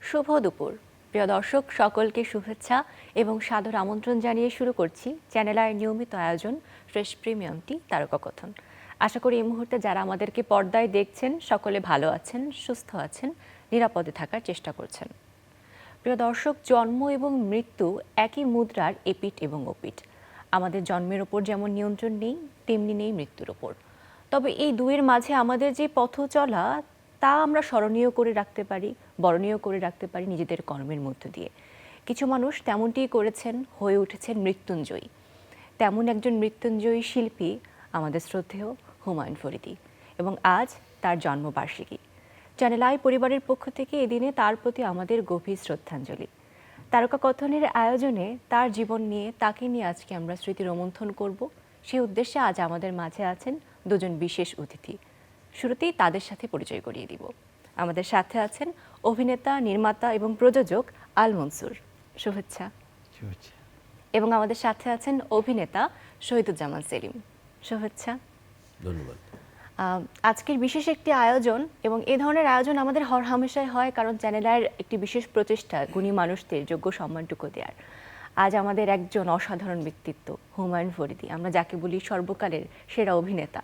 শুভ দুপুর প্রিয় দর্শক, সকলকে শুভেচ্ছা এবং সাদর আমন্ত্রণ জানিয়ে শুরু করছি চ্যানেল আইয়ের নিয়মিত আয়োজন ফ্রেশ প্রিমিয়াম টি তারকা কথন। আশা করি এই মুহূর্তে যারা আমাদেরকে পর্দায় দেখছেন সকলে ভালো আছেন, সুস্থ আছেন, নিরাপদে থাকার চেষ্টা করছেন। প্রিয় দর্শক, জন্ম এবং মৃত্যু একই মুদ্রার এপিঠ এবং ওপিঠ। আমাদের জন্মের ওপর যেমন নিয়ন্ত্রণ নেই, তেমনি নেই মৃত্যুর ওপর। তবে এই দুয়ের মাঝে আমাদের যে পথ চলা, তা আমরা স্মরণীয় করে রাখতে পারি, বরণীয় করে রাখতে পারি নিজেদের কর্মের মধ্য দিয়ে। কিছু মানুষ তেমনটিই করেছেন, হয়ে উঠেছেন মৃত্যুঞ্জয়ী। তেমন একজন মৃত্যুঞ্জয়ী শিল্পী আমাদের শ্রদ্ধেয় হুমায়ুন ফরিদী, এবং আজ তার জন্মবার্ষিকী। চ্যানেল আই পরিবারের পক্ষ থেকে এদিনে তার প্রতি আমাদের গভীর শ্রদ্ধাঞ্জলি। তারকা কথনের আয়োজনে তার জীবন নিয়ে, তাকে নিয়ে আজকে আমরা স্মৃতি রোমন্থন করব। সেই উদ্দেশ্যে আজ আমাদের মাঝে আছেন দুজন বিশেষ অতিথি। শুরুতেই তাদের সাথে পরিচয় করিয়ে দিব। আমাদের সাথে আছেন অভিনেতা, নির্মাতা এবং প্রযোজক আল মনসুর। শুভেচ্ছা। এবং আমাদের সাথে আছেন অভিনেতা শহীদুজ্জামান সেলিম। শুভেচ্ছা। ধন্যবাদ। আজকের বিশেষ একটি আয়োজন, এবং এই ধরনের আয়োজন আমাদের হরহামেশাই হয়, কারণ চ্যানেলের একটি বিশেষ প্রচেষ্টা গুণী মানুষদের যোগ্য সম্মানটুকু দেওয়ার। আজ আমাদের একজন অসাধারণ ব্যক্তিত্ব হুমায়ুন ফরিদী, আমরা যাকে বলি সর্বকালের সেরা অভিনেতা।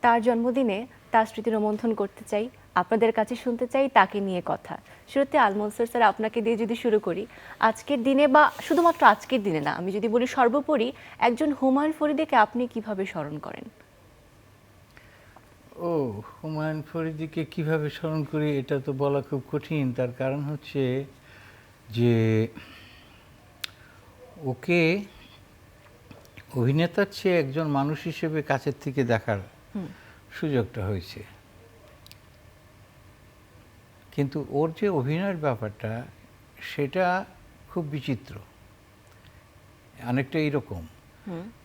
তার জন্মদিনে তার স্মৃতি রোমন্থন করতে চাই, আপনাদের কাছে শুনতে চাই তাকে নিয়ে কথা। শুরুতে আল মনসুর স্যার, আপনাকে দিয়ে যদি শুরু করি, আজকের দিনে, বা শুধুমাত্র আজকের দিনে না, আমি যদি বলি সর্বোপরি, একজন হুমায়ুন ফরিদীকে আপনি কিভাবে স্মরণ করেন? হুমায়ুন ফরিদীকে কিভাবে স্মরণ করি এটা তো বলা খুব কঠিন। তার কারণ হচ্ছে যে ওকে অভিনেতার চেয়ে একজন মানুষ হিসেবে কাছের থেকে দেখার সুযোগটা হয়েছে। কিন্তু ওর যে অভিনয়ের ব্যাপারটা, সেটা খুব বিচিত্র। অনেকটা এইরকম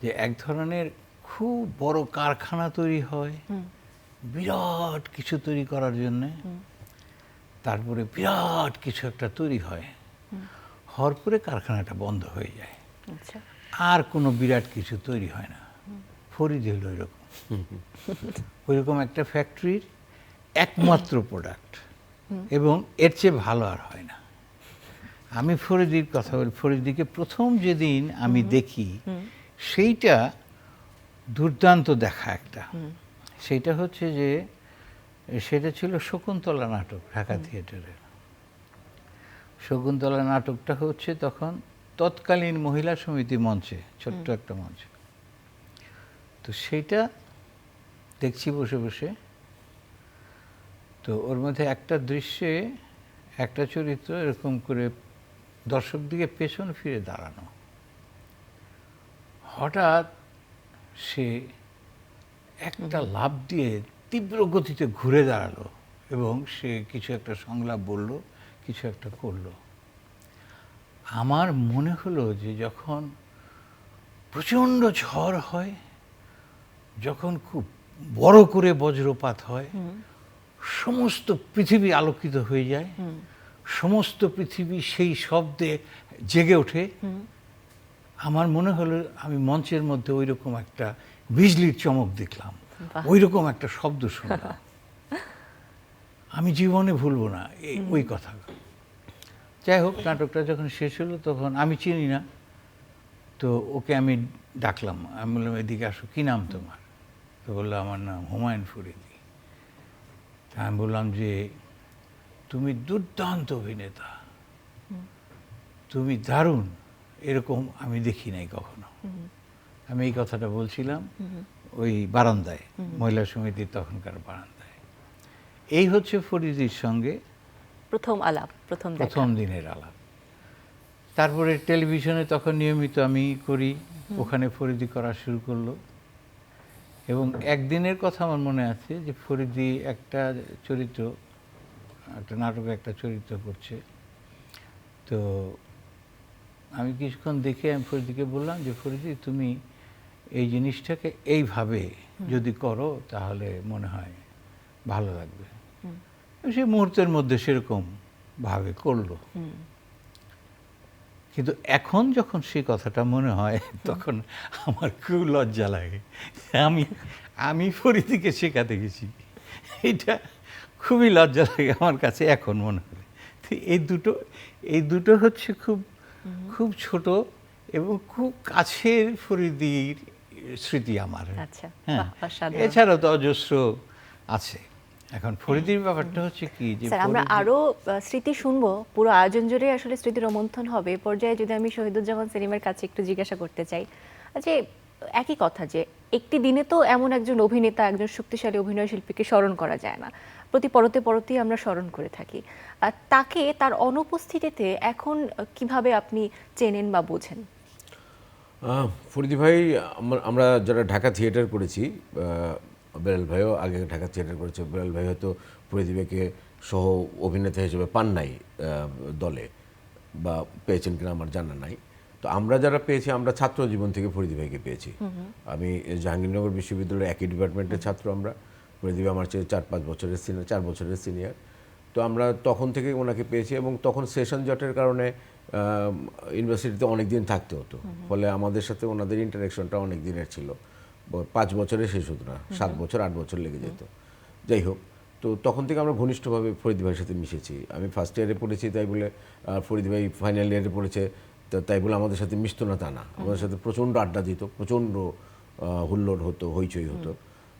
যে এক ধরনের খুব বড় কারখানা তৈরি হয় বিরাট কিছু তৈরি করার জন্যে, তারপরে বিরাট কিছু একটা তৈরি হয়, হওয়ার পরে কারখানাটা বন্ধ হয়ে যায়, আর কোনো বিরাট কিছু তৈরি হয় না। ফরিদী হলো ওইরকম, ওইরকম একটা ফ্যাক্টরির একমাত্র প্রোডাক্ট, এবং এর চেয়ে ভালো আর হয় না। আমি ফরিদীর কথা বলি, ফরিদীকে প্রথম যেদিন আমি দেখি, সেইটা দুর্দান্ত দেখা একটা। সেইটা হচ্ছে যে সেটা ছিল শকুন্তলা নাটক, ঢাকা থিয়েটারের। শকুন্তলা নাটকটা হচ্ছে তখন তৎকালীন মহিলা সমিতি মঞ্চে, ছোট্ট একটা মঞ্চে। তো সেইটা দেখছি বসে বসে। তো ওর মধ্যে একটা দৃশ্যে একটা চরিত্র এরকম করে দর্শক দিকে পেছন ফিরে দাঁড়ানো, হঠাৎ সে একটা লাফ দিয়ে তীব্র গতিতে ঘুরে দাঁড়ালো, এবং সে কিছু একটা সংলাপ বলল, কিছু একটা করলো। আমার মনে হলো যে যখন প্রচণ্ড ঝড় হয়, যখন খুব বড় করে বজ্রপাত হয়, সমস্ত পৃথিবী আলোকিত হয়ে যায়, সমস্ত পৃথিবী সেই শব্দে জেগে ওঠে, আমার মনে হলো আমি মঞ্চের মধ্যে ওই রকম একটা বিজলির চমক দেখলাম, ওই রকম একটা শব্দ শুনলাম। আমি জীবনে ভুলবো না ওই কথা। যাই হোক, নাটকটা যখন শেষ হলো তখন আমি চিনি না, তো ওকে আমি ডাকলাম, আমি বললাম এদিকে আসো, কী নাম তোমার? তো বললো আমার নাম হুমায়ুন ফরিদী। আমি বললাম যে তুমি দুর্দান্ত অভিনেতা, তুমি দারুণ, এরকম আমি দেখি নাই কখনো। আমি এই কথাটা বলছিলাম ওই বারান্দায়, মহিলা সমিতির তখনকার বারান্দায়। এই হচ্ছে ফরিদীর সঙ্গে প্রথম আলাপ, প্রথম দিনের আলাপ। তারপরে টেলিভিশনে তখন নিয়মিত আমি করি, ওখানে ফরিদী করা শুরু করলো। এবং একদিনের কথা আমার মনে আছে যে ফরিদী একটা চরিত্র, একটা নাটকে একটা চরিত্র করছে। তো আমি কিছুক্ষণ দেখে আমি ফরিদীকে বললাম যে ফরিদী, তুমি এই জিনিসটাকে এইভাবে যদি করো তাহলে মনে হয় ভালো লাগবে। সে মুহূর্তের মধ্যে সেরকম ভাবে করলো। কিন্তু এখন যখন সেই কথাটা মনে হয় তখন আমার খুব লজ্জা লাগে। আমি ফরিদীকে শেখাতে গেছি, এটা খুবই লজ্জা লাগে আমার কাছে এখন মনে হয়। এই দুটো এই দুটো হচ্ছে খুব খুব ছোট এবং খুব কাছের ফরিদির স্মৃতি আমার। আচ্ছা, হ্যাঁ, বাহ, অসাধারণ। এছাড়াও তো অজস্র আছে। এখন ফরিদির ব্যাপারটা হচ্ছে কি যে স্যার আমরা আরো স্মৃতি শুনবো, পুরো আয়োজন জুড়ে আসলে স্মৃতি রোমন্থন হবে। এ পর্যায়ে যদি আমি শহীদুজ্জামান সেলিমের কাছে একটু জিজ্ঞাসা করতে চাই যে একই কথা, যে একটি দিনে তো এমন একজন অভিনেতা, একজন শক্তিশালী অভিনয় শিল্পীকে স্মরণ করা যায় না, প্রতি পরতে পরতেই আমরা স্মরণ করে থাকি। তাকে তার অনুপস্থিতিতে এখন কিভাবে আপনি চেনেন বা বোঝেন? ফরিদি ভাই, আমরা যারা ঢাকা থিয়েটার করেছি, বেলাল ভাইও আগে ঢাকা থিয়েটার করেছে। বেলাল ভাই হয়তো ফরিদি ভাইকে সহ অভিনেতা হিসেবে পান নাই দলে, বা পেয়েছেন কিনা আমার জানা নাই। তো আমরা যারা পেয়েছি, আমরা ছাত্র জীবন থেকে ফরিদি ভাইকে পেয়েছি। আমি জাহাঙ্গীরনগর বিশ্ববিদ্যালয়ের একই ডিপার্টমেন্টের ছাত্র আমরা। ফরিদি ভাই আমার চেয়ে 4-5 বছরের সিনিয়র, 4 বছরের সিনিয়র। তো আমরা তখন থেকেই ওনাকে পেয়েছি, এবং তখন সেশন জটের কারণে ইউনিভার্সিটিতে অনেক দিন থাকতে হতো। ফলে আমাদের সাথে ওনাদের ইন্টারাকশনটা অনেক দিনের ছিল। 5 বছরে শেষ হতো না, 7 বছর 8 বছর লেগে যেত। যাই হোক, তো তখন থেকে আমরা ঘনিষ্ঠভাবে ফরিদি ভাইয়ের সাথে মিশেছি। আমি ফার্স্ট ইয়ারে পড়েছি তাই বলে ফরিদি ভাই ফাইনাল ইয়ারে পড়েছে তাই বলে আমাদের সাথে মিশতো না তা না। আমাদের সাথে প্রচণ্ড আড্ডা দিত, প্রচণ্ড হুল্লোড় হতো, হইচই হতো।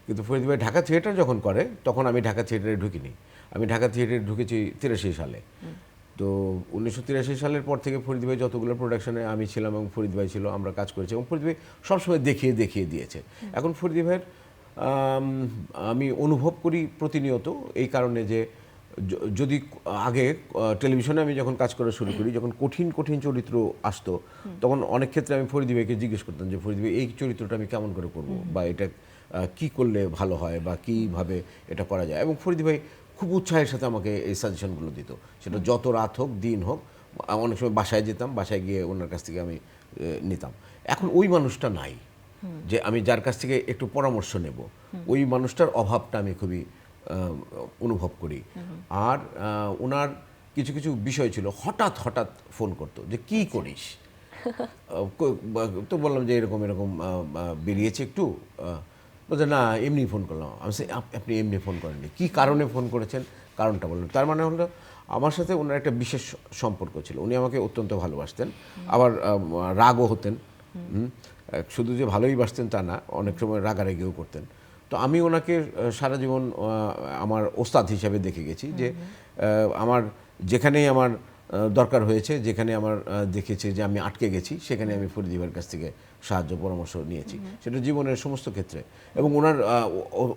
কিন্তু ফরিদি ভাই ঢাকা থিয়েটার যখন করে, তখন আমি ঢাকা থিয়েটারে ঢুকিনি। আমি ঢাকা থিয়েটারে ঢুকেছি 83 সালে। তো 1983 সালের পর থেকে ফরিদ ভাই যতগুলো প্রোডাকশনে আমি ছিলাম এবং ফরিদ ভাই ছিল, আমরা কাজ করেছি, এবং ফরিদ ভাই সবসময় দেখিয়ে দেখিয়ে দিয়েছে। এখন ফরিদ ভাইয়ের আমি অনুভব করি প্রতিনিয়ত, এই কারণে যে যদি আগে টেলিভিশনে আমি যখন কাজ করা শুরু করি, যখন কঠিন কঠিন চরিত্র আসতো, তখন অনেক ক্ষেত্রে আমি ফরিদ ভাইকে জিজ্ঞেস করতাম যে ফরিদ ভাই, এই চরিত্রটা আমি কেমন করে করব, বা এটা কি করলে ভালো হয়, বা কীভাবে এটা করা যায়। এবং ফরিদ ভাই খুব উৎসাহের সাথে আমাকে এই সাজেশনগুলো দিত। সেটা যত রাত হোক, দিন হোক, অনেক সময় বাসায় যেতাম, বাসায় গিয়ে ওনার কাছ থেকে আমি নিতাম। এখন ওই মানুষটা নাই, যে আমি যার কাছ থেকে একটু পরামর্শ নেব, ওই মানুষটার অভাবটা আমি খুবই অনুভব করি। আর ওনার কিছু কিছু বিষয় ছিল, হঠাৎ হঠাৎ ফোন করতো যে কি করিস, তো বললাম যে এরকম এরকম বেরিয়েছে একটু, বলছে না এমনি ফোন করলাম। আমি আপনি এমনি ফোন করেননি, কী কারণে ফোন করেছেন কারণটা বললেন। তার মানে হলো আমার সাথে ওনার একটা বিশেষ সম্পর্ক ছিল, উনি আমাকে অত্যন্ত ভালোবাসতেন, আবার রাগও হতেন। শুধু যে ভালোই বাসতেন তা না, অনেক সময় রাগারাগিও করতেন। তো আমি ওনাকে সারা জীবন আমার ওস্তাদ হিসাবে দেখে গেছি, যে আমার যেখানেই আমার দরকার হয়েছে, যেখানে আমার দেখেছে যে আমি আটকে গেছি, সেখানে আমি ফরিদ ভাইয়ের কাছ থেকে সাহায্য পরামর্শ নিয়েছি, সেটা জীবনের সমস্ত ক্ষেত্রে। এবং ওনার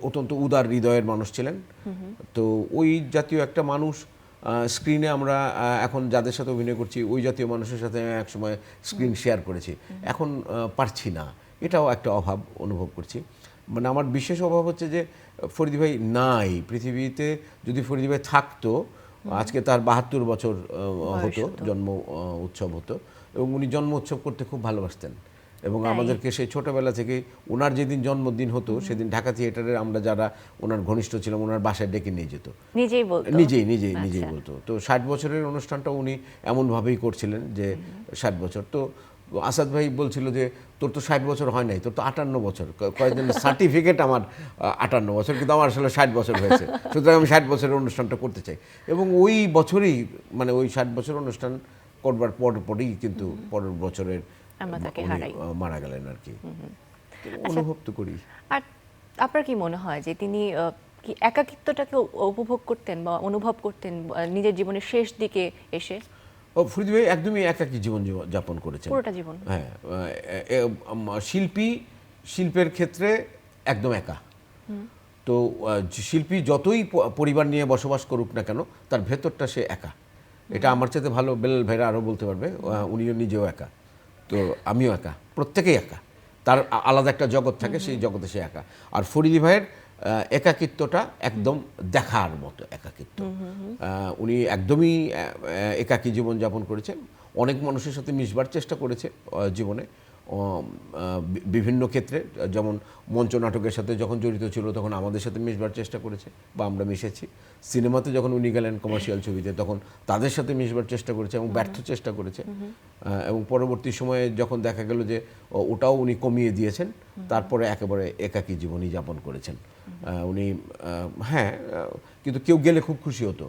অত্যন্ত উদার হৃদয়ের মানুষ ছিলেন। তো ওই জাতীয় একটা মানুষ স্ক্রিনে আমরা এখন যাদের সাথে অভিনয় করছি, ওই জাতীয় মানুষের সাথে এক সময় স্ক্রিন শেয়ার করেছি, এখন পারছি না, এটাও একটা অভাব অনুভব করছি। মানে আমার বিশেষ অভাব হচ্ছে যে ফরিদি ভাই নাই পৃথিবীতে। যদি ফরিদি ভাই থাকতো, আজকে তার 72 বছর হতো, জন্ম উৎসব হতো, এবং উনি জন্ম উৎসব করতে খুব ভালোবাসতেন। এবং আমাদেরকে সেই ছোটোবেলা থেকে ওনার যেদিন জন্মদিন হতো, সেদিন ঢাকা থিয়েটারের আমরা যারা ওনার ঘনিষ্ঠ ছিলাম, ওনার বাসায় ডেকে নিয়ে যেত, নিজেই বলতো, নিজেই বলতো। তো 60 বছরের অনুষ্ঠানটা উনি এমনভাবেই করছিলেন যে 60 বছর। তো আসাদ ভাই বলছিল যে তোর তো 60 বছর হয় নাই, তোর তো 58 বছর, কয়েকদিন সার্টিফিকেট আমার 58 বছর, কিন্তু আমার আসলে 60 বছর হয়েছে, সুতরাং আমি 60 বছরের অনুষ্ঠানটা করতে চাই। এবং ওই বছরেই, মানে ওই 60 বছর অনুষ্ঠান করবার পরই কিন্তু পরের বছরের মারা গেলেন আর কি। অনুভব তো করি। আর আপনার কি মনে হয় যে তিনি কি একাকিত্বটাকে উপভোগ করতেন বা অনুভব করতেন নিজের জীবনের শেষ দিকে এসে? ফরিদ ভাই একদমই একাকী জীবন যাপন করেছেন, পুরোটা জীবন। হ্যাঁ, শিল্পের ক্ষেত্রে একদম একা। তো শিল্পী যতই পরিবার নিয়ে বসবাস করুক না কেন, তার ভেতরটা সে একা। এটা আমার চাইতে ভালো বেলাল ভাইরা আরও বলতে পারবে, উনিও নিজেও একা, তো আমিও একা, প্রত্যেকেই একা। তার আলাদা একটা জগৎ থাকে, সেই জগতে সে একা। আর ফরিদি ভাইয়ের একাকিত্বটা একদম দেখার মতো একাকিত্ব। উনি একদমই একাকী জীবনযাপন করেছেন। অনেক মানুষের সাথে মিশবার চেষ্টা করেছে জীবনে, বিভিন্ন ক্ষেত্রে, যেমন মঞ্চ নাটকের সাথে যখন জড়িত ছিল তখন আমাদের সাথে মিশবার চেষ্টা করেছে, বা আমরা মিশেছি। সিনেমাতে যখন উনি গেলেন কমার্শিয়াল ছবিতে, তখন তাদের সাথে মিশবার চেষ্টা করেছে এবং ব্যর্থ চেষ্টা করেছে। এবং পরবর্তী সময়ে যখন দেখা গেল যে ওটাও উনি কমিয়ে দিয়েছেন, তারপরে একেবারে একাকী জীবনই যাপন করেছেন উনি। হ্যাঁ, কিন্তু কেউ গেলে খুব খুশি হতো,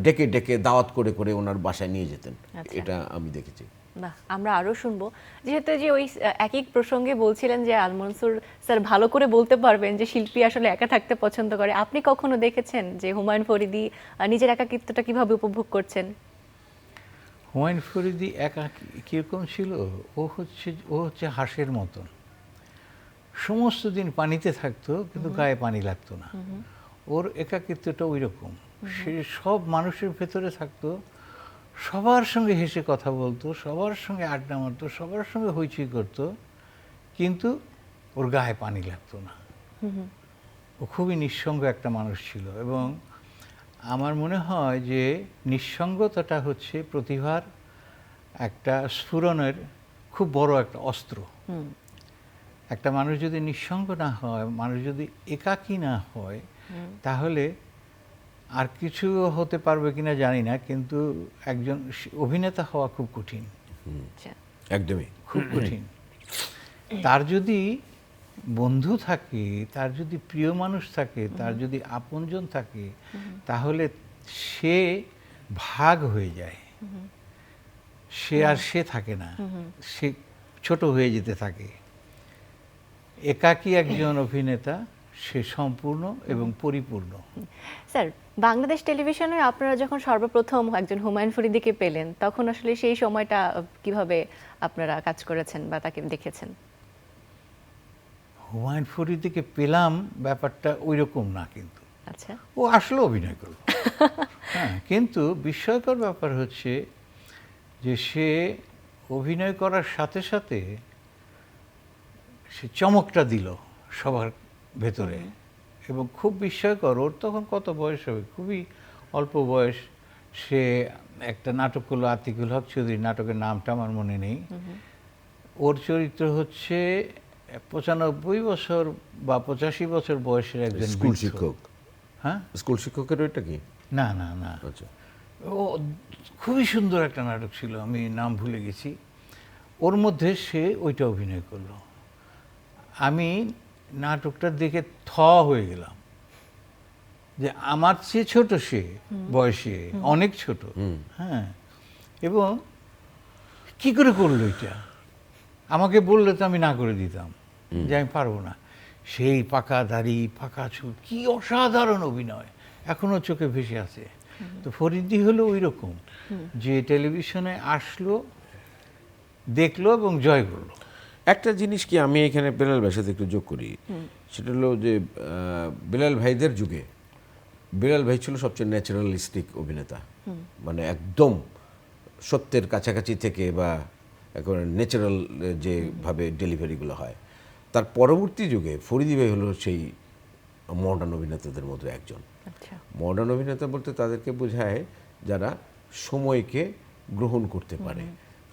ডেকে ডেকে দাওয়াত করে করে ওনার বাসায় নিয়ে যেতেন। আচ্ছা। এটা আমি দেখেছি। বাহ, আমরা আরো শুনবো। যেহেতু যে ওই একই প্রসঙ্গে বলছিলেন যে আল মনসুর স্যার ভালো করে বলতে পারবেন যে শিল্পী আসলে একা থাকতে পছন্দ করে, আপনি কখনো দেখেছেন যে হুমায়ুন ফরিদী নিজের একাকিত্বটা কিভাবে উপভোগ করছেন? হুমায়ুন ফরিদী একা কীরকম ছিল, ও হচ্ছে হাঁসের মতন, সমস্ত দিন পানিতে থাকতো কিন্তু গায়ে পানি লাগতো না। ওর একাকিত্বটা ওই রকম, সে সব মানুষের ভেতরে থাকতো, সবার সঙ্গে হেসে কথা বলতো, সবার সঙ্গে আড্ডা মারতো, সবার সঙ্গে হইচই করতো, কিন্তু ওর গায়ে পানি লাগতো না। ও খুবই নিঃসঙ্গ একটা মানুষ ছিল, এবং আমার মনে হয় যে নিঃসঙ্গতাটা হচ্ছে প্রতিভার একটা স্ফুরণের খুব বড় একটা অস্ত্র। একটা মানুষ যদি নিঃসঙ্গ না হয়, মানুষ যদি একাকী না হয়, তাহলে আর কিছু হতে পারবে কিনা জানি না, কিন্তু একজন অভিনেতা হওয়া খুব কঠিন, আচ্ছা। একদমই। খুব কঠিন। তার যদি বন্ধু থাকে, তার যদি প্রিয় মানুষ থাকে, তার যদি আপনজন থাকে, তাহলে সে ভাগ হয়ে যায়, সে আর সে থাকে না, সে ছোট হয়ে যেতে থাকে। একাকী একজন অভিনেতা, সে সম্পূর্ণ এবং পরিপূর্ণ। স্যার, বাংলাদেশ টেলিভিশনে আপনারা যখন সর্বপ্রথম একজন হুমায়ুন ফরিদীকে পেলেন, তখন আসলে সেই সময়টা কিভাবে আপনারা কাজ করেছেন বা তাকে দেখেছেন? হুমায়ুন ফরিদীকে পেলাম ব্যাপারটা ওই রকম না, কিন্তু আচ্ছা। ও আসলে অভিনয় করল। হ্যাঁ, কিন্তু বিস্ময়কর ব্যাপার হচ্ছে যে সে অভিনয় করার সাথে সাথে সে চমকটা দিল সবার ভেতরে, এবং খুব বিস্ময়কর। ওর তখন কত বয়স হবে, খুবই অল্প বয়স। সে একটা নাটক করলো, আতিকুল হক চৌধুরী, নাটকের নামটা আমার মনে নেই। ওর চরিত্র হচ্ছে 95 বছর বা 85 বছর বয়সের একজন স্কুল বৃদ্ধ। শিক্ষক। হ্যাঁ, স্কুল শিক্ষকের ওইটা কি? না না না, আচ্ছা। ও খুবই সুন্দর একটা নাটক ছিল, আমি নাম ভুলে গেছি। ওর মধ্যে সে ওইটা অভিনয় করলো। আমি নাটকটা দেখে হয়ে গেলাম যে আমার চেয়ে ছোট সে, বয়সে অনেক ছোট। হ্যাঁ, এবং কি করে করলো এটা, আমাকে বললে তো আমি না করে দিতাম যে আমি পারবো না। সেই পাকা দাড়ি, পাকা চুল, কি অসাধারণ অভিনয়, এখনো চোখে ভেসে আছে। তো ফরিদী হলো ওই রকম, যে টেলিভিশনে আসলো, দেখলো এবং জয় করলো। একটা জিনিস কি আমি এখানে বেলাল ভাইয়ের সাথে একটু যোগ করি, সেটা হলো যে বেলাল ভাইদের যুগে বেলাল ভাই ছিল সবচেয়ে ন্যাচারালিস্টিক অভিনেতা, মানে একদম সত্যের কাছাকাছি থেকে বা একেবারে ন্যাচারাল যেভাবে ডেলিভারিগুলো হয়। তার পরবর্তী যুগে ফরিদী ভাই হলো সেই মডার্ন অভিনেতাদের মধ্যে একজন। আচ্ছা। মডার্ন অভিনেতা বলতে তাদেরকে বোঝায় যারা সময়কে গ্রহণ করতে পারে।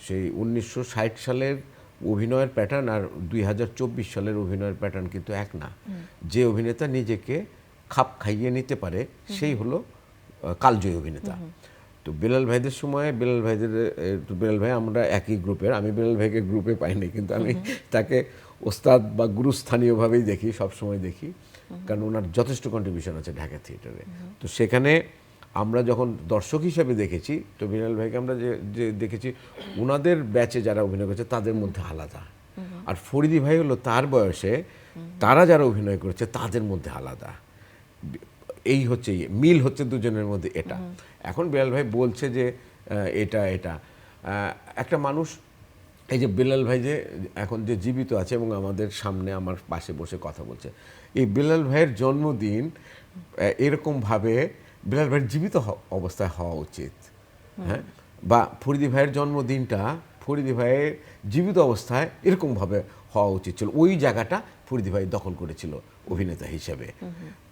সেই 1960 সালের অভিনয়ের প্যাটার্ন আর 2024 সালের অভিনয়ের প্যাটার্ন কিন্তু এক না। যে অভিনেতা নিজেকে খাপ খাইয়ে নিতে পারে সেই হলো কালজয়ী অভিনেতা। তো বেলাল ভাইদের সময় বেলাল ভাই আমরা একই গ্রুপের, আমি বেলাল ভাইকে গ্রুপে পাইনি, কিন্তু আমি তাকে ওস্তাদ বা গুরুস্থানীয়ভাবেই দেখি, সবসময় দেখি, কারণ ওনার যথেষ্ট কন্ট্রিবিউশন আছে ঢাকা থিয়েটারে। তো সেখানে আমরা যখন দর্শক হিসেবে দেখেছি, তো বেলাল ভাইকে আমরা যে দেখেছি ওনাদের ব্যাচে যারা অভিনয় করেছে তাদের মধ্যে আলাদা, আর ফরিদী ভাই হলো তার বয়সে তারা যারা অভিনয় করেছে তাদের মধ্যে আলাদা। এই হচ্ছে মিল হচ্ছে দুজনের মধ্যে এটা। এখন বেলাল ভাই বলছে যে এটা একটা মানুষ, এই যে বেলাল ভাই যে এখন যে জীবিত আছে এবং আমাদের সামনে আমার পাশে বসে কথা বলছে, এই বেলাল ভাইয়ের জন্মদিন এরকমভাবে বেলাল ভাইয়ের জীবিত অবস্থায় হওয়া উচিত। হ্যাঁ, বা ফরিদী ভাইয়ের জন্মদিনটা ফরিদী ভাইয়ের জীবিত অবস্থায় এরকমভাবে হওয়া উচিত ছিল। ওই জায়গাটা ফরিদী ভাই দখল করেছিল অভিনেতা হিসেবে।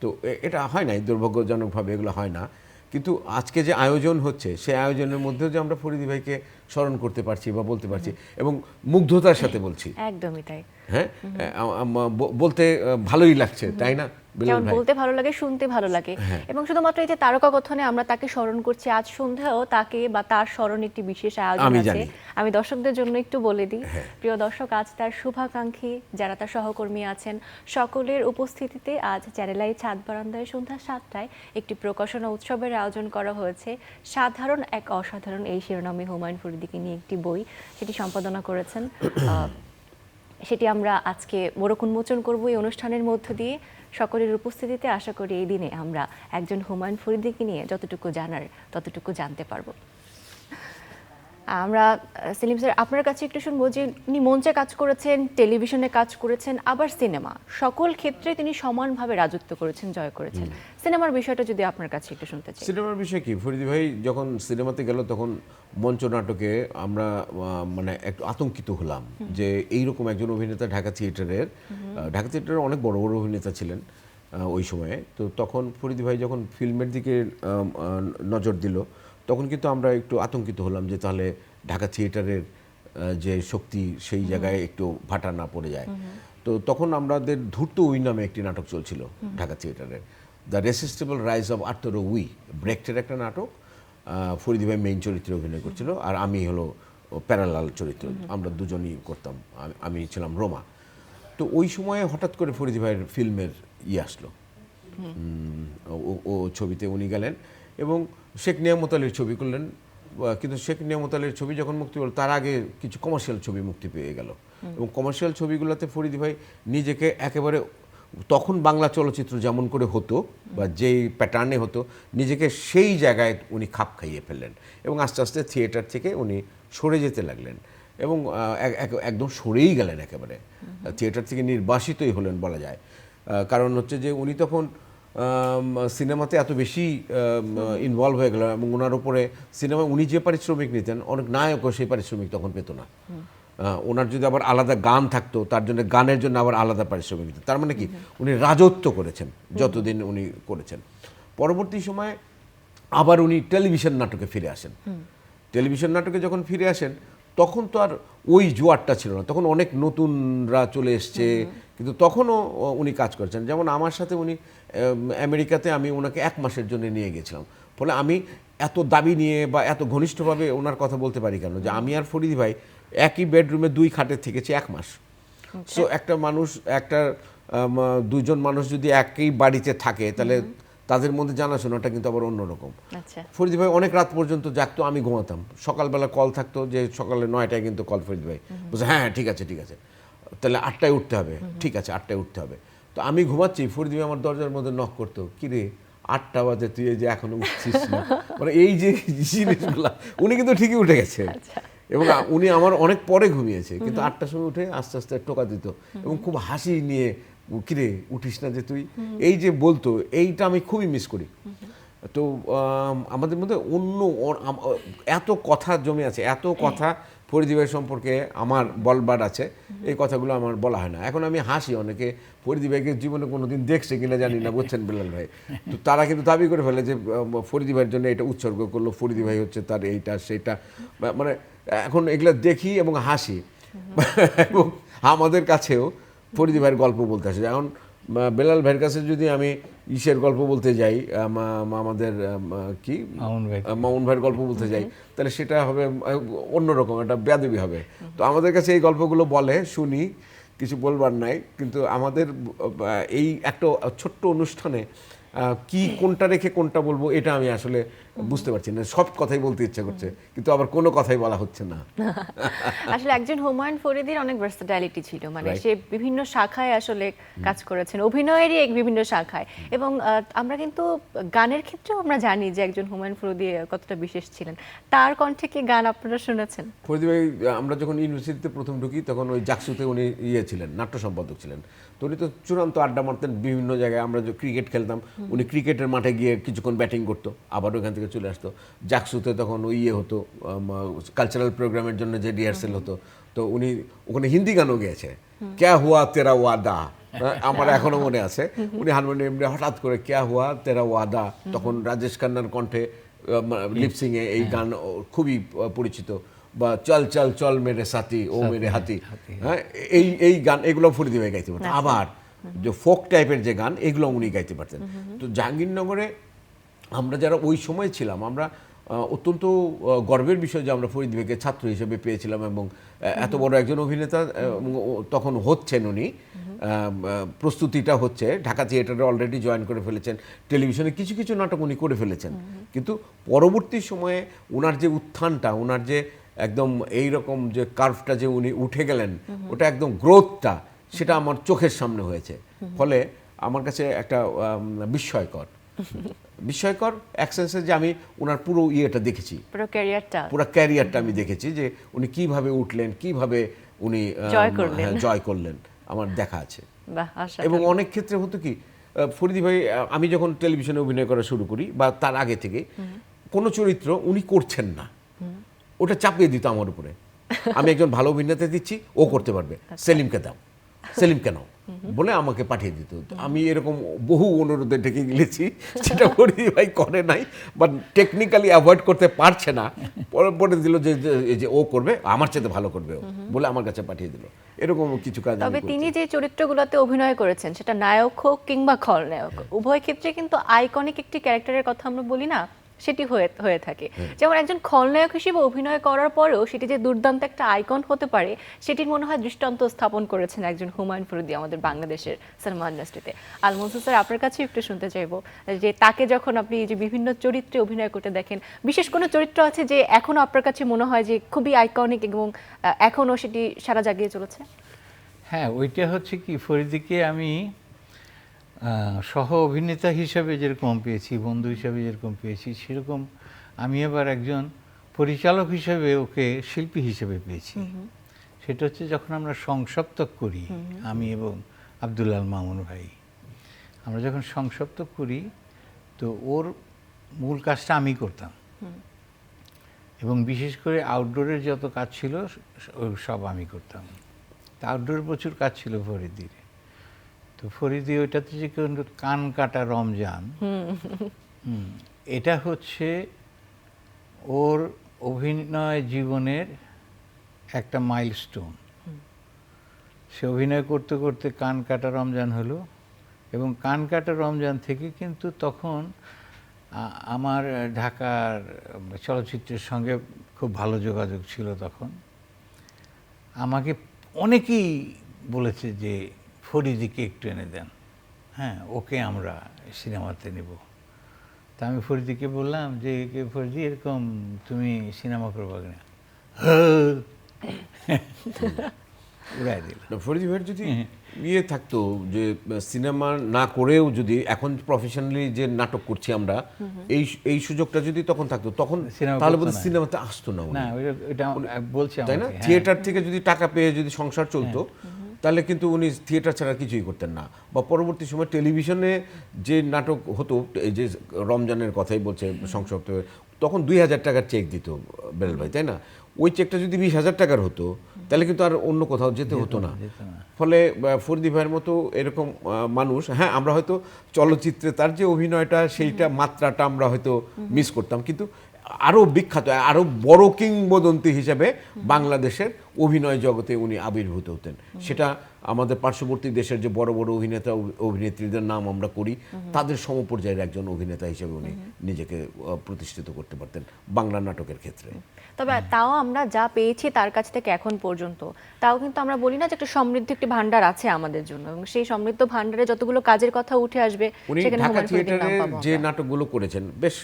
তো এটা হয় নাই, দুর্ভাগ্যজনকভাবে এগুলো হয় না। কিন্তু আজকে যে আয়োজন হচ্ছে সেই আয়োজনের মধ্যেও যে আমরা ফরিদী ভাইকে স্মরণ করতে পারছি বা বলতে পারছি এবং মুগ্ধতার সাথে বলছি। একদমই তাই। হ্যাঁ, বলতে ভালোই লাগছে, তাই না বেলাল যেমন ভাই? বলতে ভালো লাগে, শুনতে ভালো লাগে। এবং শুধুমাত্র এই যে তারকা কথনে আমরা তাকে স্মরণ করছি, আজ সন্ধ্যাও তাকে বা তার স্মরণে একটি বিশেষ আয়োজন আমি আছে। জানি। আমি দর্শকদের জন্য একটু বলে দিই, প্রিয় দর্শক, আজ তার শুভাকাঙ্ক্ষী যারা তার সহকর্মী আছেন সকলের উপস্থিতিতে আজ চ্যানেল আই ছাদ বারান্দায় সন্ধ্যা 7টায় একটি প্রকাশনা উৎসবের আয়োজন করা হয়েছে। সাধারণ এক অসাধারণ, এই শিরোনামে হুমায়ুন ফরিদীকে নিয়ে একটি বই, সেটি সম্পাদনা করেছেন। সেটি আমরা আজকে মোড়ক উন্মোচন করব এই অনুষ্ঠানের মধ্য দিয়ে। সকলের উপস্থিতিতে আশা করি এই দিনে আমরা একজন হুমায়ুন ফরিদীকে নিয়ে যতটুকু জানার ততটুকু জানতে পারবো। আমরা সেলিম স্যার আপনার কাছে একটু শুনবো যে উনি মঞ্চে কাজ করেছেন, টেলিভিশনে কাজ করেছেন, আবার সিনেমা, সকল ক্ষেত্রে তিনি সমানভাবে রাজত্ব করেছেন, জয় করেছেন। সিনেমার বিষয়টা যদি আপনার কাছে একটু শুনতে চাই। সিনেমার বিষয় কি, ফরিদী ভাই যখন সিনেমাতে গেল তখন মঞ্চ নাটকে আমরা মানে একটু আতঙ্কিত হলাম যে এইরকম একজন অভিনেতা ঢাকা থিয়েটারের অনেক বড় বড় অভিনেতা ছিলেন ওই সময়ে। তো তখন ফরিদী ভাই যখন ফিল্মের দিকে নজর দিল তখন কিন্তু আমরা একটু আতঙ্কিত হলাম যে তাহলে ঢাকা থিয়েটারের যে শক্তি সেই জায়গায় একটু ভাটা না পড়ে যায়। তো তখন আমাদের ধূর্ত উই নামে একটি নাটক চলছিল ঢাকা থিয়েটারের, the resistible rise of Arthur Ui, ব্রেক্টের একটা নাটক। ফরিদী ভাই মেইন চরিত্রে অভিনয় করছিল আর আমি হলো প্যারালাল চরিত্র, আমরা দুজনই করতাম, আমি ছিলাম রোমা। তো ওই সময়ে হঠাৎ করে ফরিদী ভাইয়ের ফিল্মের আসলো, ও ছবিতে উনি গেলেন এবং শেখ নিয়ামত আলীর ছবি করলেন। কিন্তু শেখ নিয়ামত আলীর ছবি যখন মুক্তি পেল তার আগে কিছু কমার্শিয়াল ছবি মুক্তি পেয়ে গেল এবং কমার্শিয়াল ছবিগুলোতে ফরিদী ভাই নিজেকে একেবারে, তখন বাংলা চলচ্চিত্র যেমন করে হতো বা যেই প্যাটার্নে হতো নিজেকে সেই জায়গায় উনি খাপ খাইয়ে ফেললেন এবং আস্তে আস্তে থিয়েটার থেকে উনি সরে যেতে লাগলেন এবং একদম সরেই গেলেন, একেবারে থিয়েটার থেকে নির্বাসিতই হলেন বলা যায়। কারণ হচ্ছে যে উনি তখন সিনেমাতে এত বেশি ইনভলভ হয়ে গেল এবং ওনার উপরে সিনেমা উনি যে পারিশ্রমিক নিতেন অনেক নায়কও সেই পারিশ্রমিক তখন পেত না। ওনার যদি আবার আলাদা গান থাকতো তার জন্য গানের জন্য আবার আলাদা পারিশ্রমিক দিতেন। তার মানে কি উনি রাজত্ব করেছেন যতদিন উনি করেছেন। পরবর্তী সময়ে আবার উনি টেলিভিশন নাটকে ফিরে আসেন। টেলিভিশন নাটকে যখন ফিরে আসেন তখন তো আর ওই জোয়ারটা ছিল না, তখন অনেক নতুনরা চলে এসছে, কিন্তু তখনও উনি কাজ করছেন। যেমন আমার সাথে উনি আমেরিকাতে, আমি ওনাকে 1 মাসের জন্য নিয়ে গেছিলাম। ফলে আমি এত দাবি নিয়ে বা এত ঘনিষ্ঠভাবে ওনার কথা বলতে পারি কেন, যে আমি আর ফরিদী ভাই একই বেডরুমে 2 খাটে থেকেছি 1 মাস। সো একটা মানুষ, দুজন মানুষ যদি একই বাড়িতে থাকে তাহলে তাদের মধ্যে জানাশোনাটা কিন্তু আবার অন্যরকম। ফরিদী ভাই অনেক রাত পর্যন্ত জাগতো, আমি ঘুমাতাম। সকালবেলা কল থাকতো যে সকালে 9টায় কিন্তু কল, ফরিদী ভাই বলছে হ্যাঁ ঠিক আছে তাহলে 8টায় উঠতে হবে, ঠিক আছে 8টায় উঠতে হবে। তো আমি ঘুমাচ্ছি, ফরিদী ভাই আমার দরজার মধ্যে নক করতো, কিরে 8টা বাজে তুই এই যে এখনো উঠছিস না, মানে এই যে জিনিসগুলা উনি কিন্তু ঠিকই উঠে গেছে এবং উনি আমার অনেক পরে ঘুমিয়েছে, কিন্তু 8টার সময় উঠে আস্তে আস্তে টোকা দিত এবং খুব হাসি নিয়ে, কিরে উঠিস না যে তুই, এই যে বলতো, এইটা আমি খুবই মিস করি। তো আমাদের মধ্যে এত কথা জমে আছে, এত কথা ফরিদী ভাই সম্পর্কে আমার বলবার আছে, এই কথাগুলো আমার বলা হয় না। এখন আমি হাসি, অনেকে ফরিদী ভাইকে জীবনে কোনোদিন দেখছে কিনা জানি না, বুঝছেন বেলাল ভাই, তো তারা কিন্তু দাবি করে ফেলে যে ফরিদী ভাইয়ের জন্য এটা উৎসর্গ করলো, ফরিদী ভাই হচ্ছে তার এইটা সেইটা, মানে এখন এগুলো দেখি এবং হাসি। এবং আমাদের কাছেও ফরিদী ভাইয়ের গল্প বলতে আসে। এখন বেলাল ভাইয়ের কাছে যদি আমি ইসের গল্প বলতে যাই, আমাদের কি মামুন ভাইয়ের গল্প বলতে যাই, তাহলে সেটা হবে অন্যরকম, একটা বেয়াদবি হবে। তো আমাদের কাছে এই গল্পগুলো বলে, শুনি, কিছু বলবার নাই। কিন্তু আমাদের এই একটা ছোট্ট অনুষ্ঠানে কি কোনটা রেখে কোনটা বলবো এটা আমি আসলে বুঝতে পারছি না। সব কথাই বলতে ইচ্ছা করছে কিন্তু আবার কোনো কথাই বলা হচ্ছে না। আসলে একজন হুমায়ুন ফরিদীর অনেক ভার্সেটাইলিটি ছিল, মানে সে বিভিন্ন শাখায় আসলে কাজ করেছেন, অভিনয়েরই বিভিন্ন শাখায়। এবং আমরা কিন্তু গানের ক্ষেত্রেও আমরা জানি যে একজন হুমায়ুন ফরিদী কতটা বিশেষ ছিলেন। তার কণ্ঠে কি গান আপনারা শুনেছেন? ফরিদী ভাই, আমরা যখন ইউনিভার্সিটিতে প্রথম ঢুকি তখন ওই জাকসুতে উনি ছিলেন, নাট্য সম্পাদক ছিলেন। তো উনি তো চূড়ান্ত আড্ডা মারতেন বিভিন্ন জায়গায়। আমরা যে ক্রিকেট খেলতাম, উনি ক্রিকেটের মাঠে গিয়ে কিছুক্ষণ ব্যাটিং করতো, আবার ওইখান থেকে চলে আসতো। জাকসুতে তখন ওই হতো, কালচারাল প্রোগ্রামের জন্য যে রিহার্সেল হতো, তো উনি ওখানে হিন্দি গানও গেয়েছে, ক্যা হুয়া তেরা ওয়াদা, আমার এখনো মনে আছে। উনি হারমোনিয়াম হঠাৎ করে ক্যা হুয়া তেরা ওয়াদা, তখন রাজেশ খান্নার কণ্ঠে লিপসিংয়ে এই গান খুবই পরিচিত। বা চল চল চল মেরে সাথী ও মেরে হাতি, হ্যাঁ এই গান এগুলো ফরিদি ভাই গাইতে পারতেন। আবার যে ফোক টাইপের যে গান এগুলো উনি গাইতে পারতেন। তো জাহাঙ্গীরনগরে আমরা যারা ওই সময় ছিলাম, আমরা অত্যন্ত গর্বের বিষয় যে আমরা ফরিদ ভাইকে ছাত্র হিসেবে পেয়েছিলাম এবং এত বড় একজন অভিনেতা তখন হচ্ছেন উনি, প্রস্তুতিটা হচ্ছে, ঢাকা থিয়েটারে অলরেডি জয়েন করে ফেলেছেন, টেলিভিশনে কিছু কিছু নাটক উনি করে ফেলেছেন। কিন্তু পরবর্তী সময়ে ওনার যে উত্থানটা, ওনার যে একদম এই রকম যে কার্ভটা যে উনি উঠে গেলেন, ওটা একদম গ্রোথটা, সেটা আমার চোখের সামনে হয়েছে। ফলে আমার কাছে একটা বিস্ময়কর অ্যাকসেন্সে যে আমি ওনার পুরো ইয়েটা দেখেছি, পুরো ক্যারিয়ারটা আমি দেখেছি যে উনি কিভাবে উঠলেন, কিভাবে উনি জয় করলেন, আমার দেখা আছে। এবং অনেক ক্ষেত্রে হতো কি, ফরিদি ভাই, আমি যখন টেলিভিশনে অভিনয় করা শুরু করি বা তার আগে থেকে, কোনো চরিত্র উনি করছেন না, ওটা চাপিয়ে দিত আমার উপরে। আমি একজন ভালো অভিনেতা দিচ্ছি, ও করতে পারবে, সেলিমকে দাও, সেলিমকে নাও বলে আমাকে পাঠিয়ে দিত। আমি এরকম বহু অনুরোধে ডেকে গেছি, সেটা ফরিদি ভাই করে নাই, বাট টেকনিক্যালি অ্যাভয়েড করতে পারছে না, পরে দিল যে ও করবে, আমার চেয়ে ভালো করবে ও, বলে আমার কাছে পাঠিয়ে দিল। এরকম কিছু কাজ। তবে তিনি যে চরিত্রগুলোতে অভিনয় করেছেন, সেটা নায়ক হোক কিংবা খলনায়ক, উভয় ক্ষেত্রে কিন্তু আইকনিক একটি ক্যারেক্টারের কথা আমরা বলি না, সেটি হয়ে থাকে। যেমন একজন খলনায়ক হিসেবে অভিনয় করার পরেও সেটি যে দুর্দান্ত একটা আইকন হতে পারে, সেটির মনে হয় দৃষ্টান্ত স্থাপন করেছেন একজন হুমায়ুন ফরিদী আমাদের বাংলাদেশের সিনেমা ইন্ডাস্ট্রিতে। আল মনসুর স্যার, আপনার কাছে একটু শুনতে চাইবো যে তাকে যখন আপনি যে বিভিন্ন চরিত্রে অভিনয় করতে দেখেন, বিশেষ কোনো চরিত্র আছে যে এখনো আপনার কাছে মনে হয় যে খুবই আইকনিক এবং এখনো সেটি সারা জাগিয়ে চলেছে? হ্যাঁ, ওইটা হচ্ছে কি, ফরিদীকে আমি সহ অভিনেতা হিসাবে যেরকম পেয়েছি, বন্ধু হিসাবে যেরকম পেয়েছি, সেরকম আমি আবার একজন পরিচালক হিসেবে ওকে শিল্পী হিসেবে পেয়েছি। সেটা হচ্ছে যখন আমরা সংসপ্তক করি, আমি এবং আব্দুল আল মামুন ভাই, আমরা যখন সংসপ্তক করি, তো ওর মূল কাজটা আমি করতাম, এবং বিশেষ করে আউটডোরের যত কাজ ছিল সব আমি করতাম। তা আউটডোরের প্রচুর কাজ ছিল ফরিদির। তো ফরিদি ওইটাতে যে কান কাটা রমজান, এটা হচ্ছে ওর অভিনয় জীবনের একটা মাইলস্টোন। সে অভিনয় করতে করতে কান কাটা রমজান হলো, এবং কান কাটা রমজান থেকে কিন্তু তখন আমার ঢাকার চলচ্চিত্রের সঙ্গে খুব ভালো যোগাযোগ ছিল। তখন আমাকে অনেকেই বলেছে যে ফরিদিকে একটু এনে দেন, হ্যাঁ ওকে আমরা সিনেমাতে নেব। তা আমি ফরিদিকে বললাম যে ফরিদি, এরকম তুমি সিনেমা করবো না, উড়াই দিল। ফরিদি ভাইয়ের যদি ইয়ে থাকতো যে সিনেমা না করেও যদি এখন প্রফেশনালি যে নাটক করছি আমরা, এই সুযোগটা যদি তখন থাকতো, তখন তাহলে বোধহয় সিনেমাতে আসতো না, বলছি, তাই না? থিয়েটার থেকে যদি টাকা পেয়ে যদি সংসার চলতো, তাহলে কিন্তু উনি থিয়েটার ছাড়া কিছুই করতেন না। বা পরবর্তী সময় টেলিভিশনে যে নাটক হতো, এই যে রমজানের কথাই বলছে সংসপ্ত, তখন 2000 টাকার চেক দিত বেলাল ভাই, তাই না? ওই চেকটা যদি 20,000 টাকার হতো, তাহলে কিন্তু আর অন্য কোথাও যেতে হতো না। ফলে ফরিদি ভাইয়ের মতো এরকম মানুষ, হ্যাঁ আমরা হয়তো চলচ্চিত্রে তার যে অভিনয়টা, সেইটা মাত্রাটা আমরা হয়তো মিস করতাম, কিন্তু আরও বিখ্যাত, আরও বড় কিংবদন্তি হিসেবে বাংলাদেশের অভিনয় জগতে উনি আবির্ভূত হতেন। সেটা আমাদের পার্শ্ববর্তী দেশের যে বড় বড় অভিনেতা অভিনেত্রীদের নাম আমরা করি, তাদের সমপর্যায়ের একজন অভিনেতা হিসেবে উনি নিজেকে প্রতিষ্ঠিত করতে পারতেন বাংলা নাটকের ক্ষেত্রে। তবে তাও আমরা যা পেয়েছি তার কাছ থেকে এখন পর্যন্ত, তাও কিন্তু আমরা বলি না যে একটা সমৃদ্ধ একটি ভান্ডার আছে আমাদের জন্য, এবং সেই সমৃদ্ধ ভান্ডারে যতগুলো কাজের কথা উঠে আসবে, উনি ঢাকা থিয়েটারে যে নাটকগুলো করেছেন, বেশ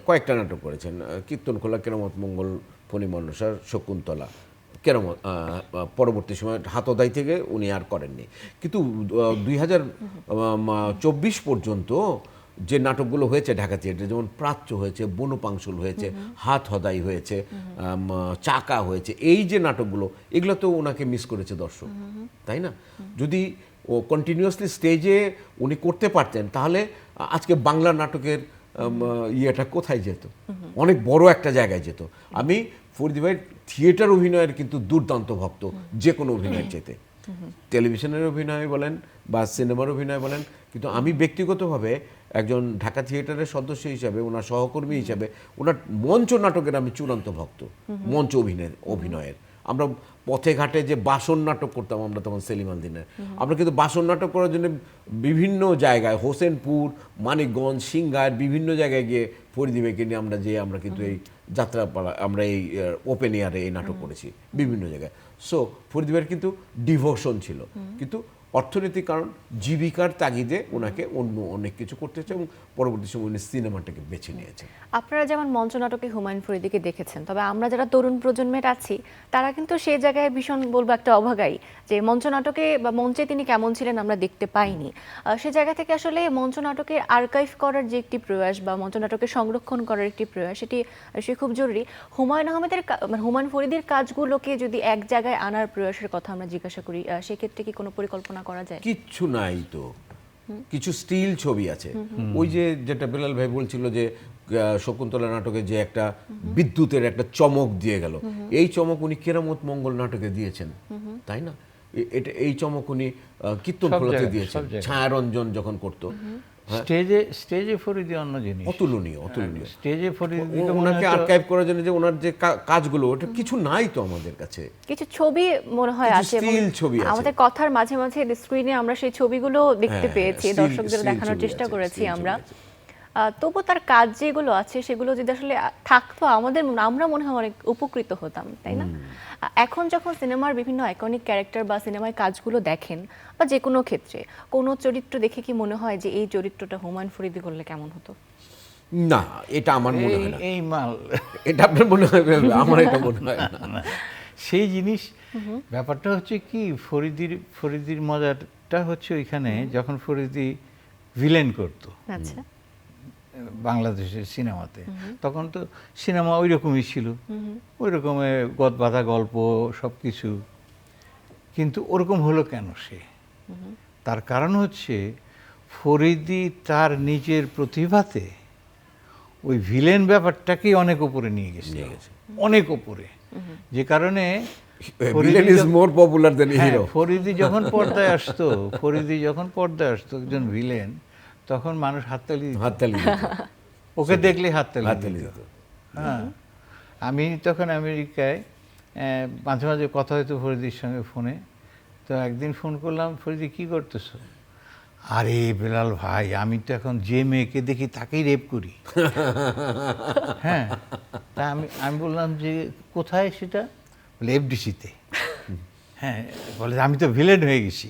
কয়েকটা নাটক করেছেন, কীর্তনখোলা, কেরামত মঙ্গল, ফণি মনসার, শকুন্তলা, কেরামত, পরবর্তী সময় হাতদাই থেকে উনি আর করেননি। কিন্তু 2024 পর্যন্ত যে নাটকগুলো হয়েছে ঢাকা থিয়েটারে, যেমন প্রাচ্য হয়েছে, বনপাংশুল হয়েছে, হাত হদাই হয়েছে, চাকা হয়েছে, এই যে নাটকগুলো, এগুলো তো ওনাকে মিস করেছে দর্শক, তাই না? যদি ও কন্টিনিউয়াসলি স্টেজে উনি করতে পারতেন, তাহলে আজকে বাংলা নাটকের ইয়েটা কোথায় যেত? অনেক বড় একটা জায়গায় যেত। আমি ফরিদি ভাইয়ের থিয়েটার অভিনয়ের কিন্তু দুর্দান্ত ভক্ত, যে কোনো অভিনয়ের চাইতে, টেলিভিশনের অভিনয় বলেন বা সিনেমার অভিনয় বলেন। কিন্তু আমি ব্যক্তিগতভাবে একজন ঢাকা থিয়েটারের সদস্য হিসাবে, ওনার সহকর্মী হিসাবে, ওনার মঞ্চ নাটকের আমি চূড়ান্ত ভক্ত। মঞ্চ অভিনয়ের আমরা পথে ঘাটে যে বাসন নাটক করতাম আমরা তখন সেলিম আল দিনের, আমরা কিন্তু বাসন নাটক করার জন্য বিভিন্ন জায়গায়, হোসেনপুর, মানিকগঞ্জ, সিংগার, বিভিন্ন জায়গায় গিয়ে ফরিদি ভাইকে নিয়ে আমরা কিন্তু এই যাত্রাপালা, আমরা এই ওপেন এয়ারে এই নাটক করেছি বিভিন্ন জায়গায়। সো ফরিদি ভাইয়ের কিন্তু ডিভোশন ছিল, কিন্তু অর্থনৈতিক কারণ, জীবিকার তাগিদে ওনাকে অন্য অনেক কিছু করতে হচ্ছে এবং পরবর্তী সময় উনি সিনেমাটাকে বেছে নিয়েছেন। আপনারা যেমন মঞ্চ নাটকে হুমায়ুন ফরিদিকে দেখেছেন, তবে আমরা যারা তরুণ প্রজন্মের আছি তারা কিন্তু সেই জায়গায় ভীষণ বলবো একটা অভাগাই, যে মঞ্চ নাটকে বা মঞ্চে তিনি কেমন ছিলেন আমরা দেখতে পাইনি। সে জায়গা থেকে আসলে মঞ্চ নাটকের আর্কাইভ করার যে একটি প্রয়াস বা মঞ্চ নাটকে সংরক্ষণ করার একটি প্রয়াস, সেটি সে খুব জরুরি। হুমায়ুন ফরিদির কাজগুলোকে যদি এক জায়গায় আনার প্রয়াসের কথা আমরা জিজ্ঞাসা করি, সেক্ষেত্রে কি কোনো পরিকল্পনা করা যায়? কিচ্ছু নাই তো, কিছু স্টিল ছবি আছে। ওই যে যেটা বেলাল ভাই বলছিল যে শকুন্তলা নাটকে যে একটা বিদ্যুতের একটা চমক দিয়ে গেল, এই চমক উনি কেরামত মঙ্গল নাটকে দিয়েছেন, তাই না? এই চমক উনি কীর্তন খোলাতে দিয়েছেন, ছায়ারঞ্জন যখন করতো। স্টেজে ফরিদি অন্য জিনিস, অতুলনীয়। স্টেজে ফরিদি ওনাকে আর্কাইভ করার জন্য যে ওনার যে কাজগুলো, ওটা কিছু নাই তো আমাদের কাছে। কিছু ছবি মনে হয় আছে, স্টিল ছবি আছে আমাদের কথার মাঝে মাঝে স্ক্রিনে আমরা সেই ছবিগুলো দেখতে পেয়েছি, দর্শকদের দেখানোর চেষ্টা করেছি আমরা। তবু তার কাজ যেগুলো আছে সেগুলো যদি আসলে থাকতো আমরা মনে হয় অনেক উপকৃত হতাম, তাই না? এখন যখন সিনেমার বিভিন্ন আইকনিক ক্যারেক্টার বা সিনেমায় কাজগুলো দেখেন বা যে কোনো ক্ষেত্রে কোনো চরিত্র দেখে কি মনে হয় যে এই চরিত্রটা হুমায়ুন ফরিদি করলে কেমন হতো? না, এটা আমার মনে হয় না। এই মাল, এটা আপনার মনে হয়? আমার এটা মনে হয় না। সেই জিনিস, ব্যাপারটা হচ্ছে কি, ফরিদির মজাটা হচ্ছে ওইখানে যখন ফরিদি ভিলেন করতো আচ্ছা, বাংলাদেশের সিনেমাতে, তখন তো সিনেমা ওই রকমই ছিল, ওই রকমের গদবাঁধা গল্প সব কিছু। কিন্তু ওরকম হলো কেন সে? তার কারণ হচ্ছে ফরিদি তার নিজের প্রতিভাতে ওই ভিলেন ব্যাপারটাকেই অনেক উপরে নিয়ে গেছে, অনেক উপরে, যে কারণে villain is more popular than hero. Faridi যখন পর্দায় আসতো একজন ভিলেন, তখন মানুষ হাততালি দিত। ওকে দেখলে হাততালি দিত। হ্যাঁ, আমি তখন আমেরিকায় মাঝে মাঝে কথা হতো ফরিদির সঙ্গে ফোনে। তো একদিন ফোন করলাম, ফরিদি কি করতেছো? আরে বেলাল ভাই, আমি তো এখন যে মেয়েকে দেখি তাকেই রেপ করি। হ্যাঁ, তা আমি বললাম যে কোথায় সেটা? বলে এফডিসিতে। হ্যাঁ, বলে আমি তো ভিলেন হয়ে গেছি।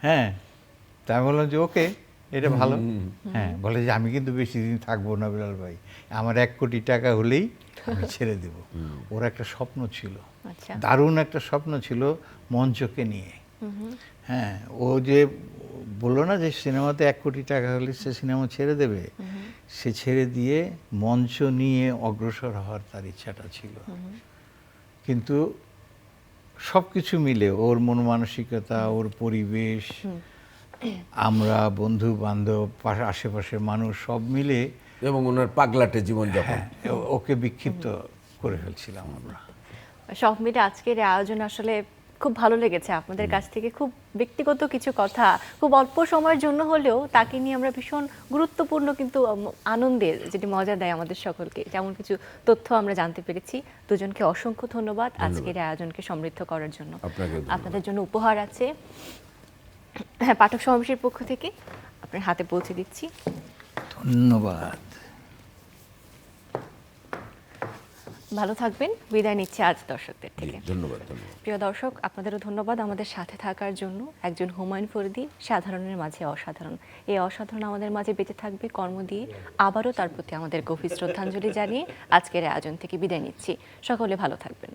হ্যাঁ, তা আমি বললাম যে ওকে, এটা ভালো। হ্যাঁ, বলে যে আমি কিন্তু বেশি দিন থাকবো না বেলাল ভাই, আমার 1 কোটি টাকা হলেই আমি ছেড়ে দেব। ওর একটা স্বপ্ন ছিল, দারুণ একটা স্বপ্ন ছিল মঞ্চকে নিয়ে। হ্যাঁ, ও যে বললো না যে সিনেমাতে 1 কোটি টাকা হলে সে সিনেমা ছেড়ে দেবে, সে ছেড়ে দিয়ে মঞ্চ নিয়ে অগ্রসর হওয়ার তার ইচ্ছাটা ছিল। কিন্তু সব কিছু মিলে, ওর মন মানসিকতা, ওর পরিবেশ, আমরা বন্ধু বান্ধব, আশেপাশের মানুষ সব মিলে, এবং ওনার পাগলাটে জীবনযাপন, ওকে বিক্ষিপ্ত করে ফেলছিলাম আমরা। সব মিলে আজকের আয়োজন আসলে খুব ভালো লেগেছে। আপনাদের কাছ থেকে খুব ব্যক্তিগত কিছু কথা, খুব অল্প সময়ের জন্য হলেও তাকে নিয়ে আমরা ভীষণ গুরুত্বপূর্ণ কিন্তু আনন্দের, যেটি মজা দেয় আমাদের সকলকে, যেমন কিছু তথ্য আমরা জানতে পেরেছি। দুজনকে অসংখ্য ধন্যবাদ আজকের আয়োজনকে সমৃদ্ধ করার জন্য। আপনাদের জন্য উপহার আছে, হ্যাঁ, পাঠক সমাবেশের পক্ষ থেকে আপনার হাতে পৌঁছে দিচ্ছি। ধন্যবাদ। ভালো থাকবেন, বিদায় নিচ্ছে আজ দর্শকদের থেকে। ধন্যবাদ। প্রিয় দর্শক, আপনাদেরও ধন্যবাদ আমাদের সাথে থাকার জন্য। একজন হুমায়ুন ফরিদি, সাধারণের মাঝে অসাধারণ। এই অসাধারণ আমাদের মাঝে বেঁচে থাকবে কর্ম দিয়ে। আবারও তার প্রতি আমাদের গভীর শ্রদ্ধাঞ্জলি জানিয়ে আজকের আয়োজন থেকে বিদায় নিচ্ছি। সকলে ভালো থাকবেন।